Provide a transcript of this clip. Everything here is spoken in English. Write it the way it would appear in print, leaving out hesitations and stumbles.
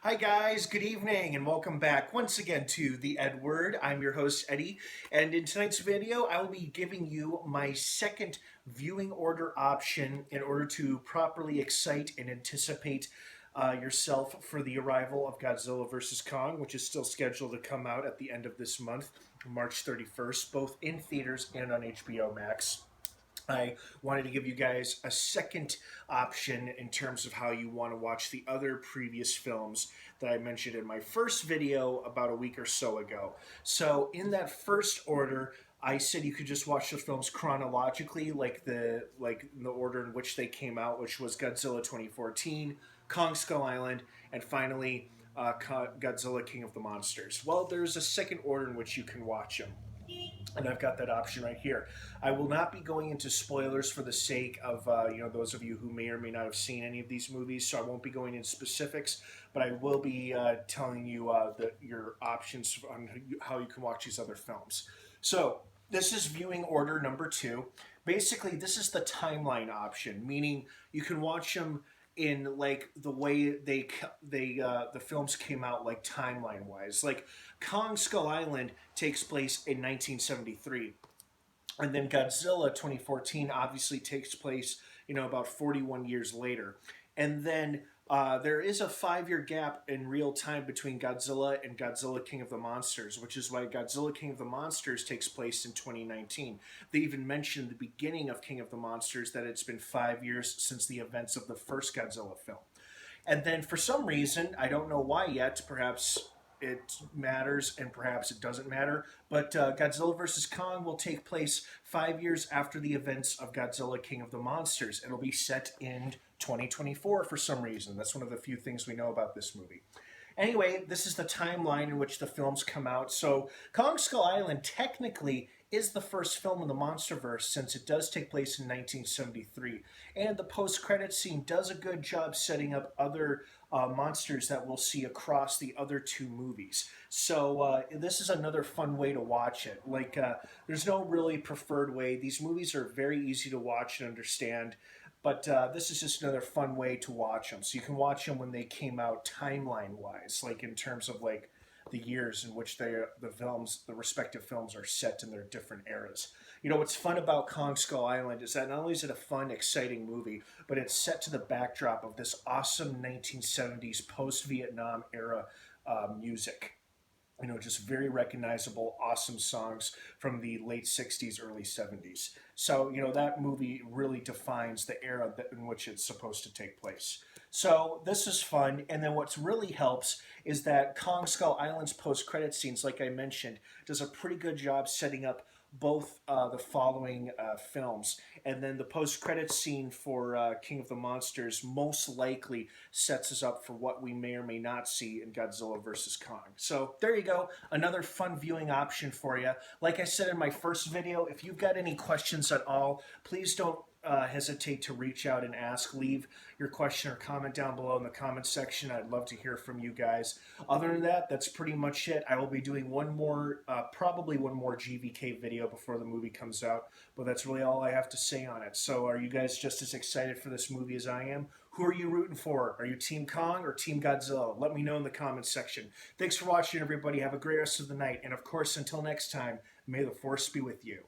Hi guys, good evening and welcome back once again to the EdWord. I'm your host Eddie, and in tonight's video I will be giving you my second viewing order option in order to properly excite and anticipate yourself for the arrival of Godzilla vs. Kong, which is still scheduled to come out at the end of this month, March 31st, both in theaters and on HBO Max. I wanted to give you guys a second option in terms of how you want to watch the other previous films that I mentioned in my first video about a week or so ago. So in that first order, I said you could just watch the films chronologically, like in the order in which they came out, which was Godzilla 2014, Kong Skull Island, and finally Godzilla King of the Monsters. Well, there's a second order in which you can watch them, and I've got that option right here. I will not be going into spoilers for the sake of those of you who may or may not have seen any of these movies, so I won't be going into specifics, but I will be telling you your options on how you can watch these other films. So this is viewing order number 2. Basically, this is the timeline option, meaning you can watch them in like the way the films came out, like timeline wise. Like Kong Skull Island takes place in 1973, and then Godzilla 2014 obviously takes place about 41 years later, and then there is a 5-year gap in real time between Godzilla and Godzilla King of the Monsters, which is why Godzilla King of the Monsters takes place in 2019. They even mentioned at the beginning of King of the Monsters that it's been 5 years since the events of the first Godzilla film. And then for some reason, I don't know why yet, perhaps it matters and perhaps it doesn't matter, but Godzilla vs. Kong will take place 5 years after the events of Godzilla King of the Monsters. It'll be set in 2024 for some reason. That's one of the few things we know about this movie. Anyway, this is the timeline in which the films come out. So Kong Skull Island technically is the first film in the Monsterverse, since it does take place in 1973. And the post-credit scene does a good job setting up other monsters that we'll see across the other two movies. So this is another fun way to watch it. There's no really preferred way. These movies are very easy to watch and understand. But this is just another fun way to watch them. So you can watch them when they came out timeline-wise, like in terms of like the years in which the respective films are set in their different eras. What's fun about Kong Skull Island is that not only is it a fun, exciting movie, but it's set to the backdrop of this awesome 1970s post-Vietnam era music. Just very recognizable, awesome songs from the late 60s, early 70s. So, that movie really defines the era in which it's supposed to take place. So, this is fun. And then what really helps is that Kong Skull Island's post-credit scenes, like I mentioned, does a pretty good job setting up both the following films. And then the post-credit scene for King of the Monsters most likely sets us up for what we may or may not see in Godzilla vs. Kong. So there you go, another fun viewing option for you. Like I said in my first video, if you've got any questions at all, please don't hesitate to reach out and ask. Leave your question or comment down below in the comment section. I'd love to hear from you guys. Other than that, that's pretty much it. I will be doing probably one more GvK video before the movie comes out, but that's really all I have to say on it. So are you guys just as excited for this movie as I am? Who are you rooting for? Are you Team Kong or Team Godzilla? Let me know in the comment section. Thanks for watching, everybody. Have a great rest of the night. And of course, until next time, may the Force be with you.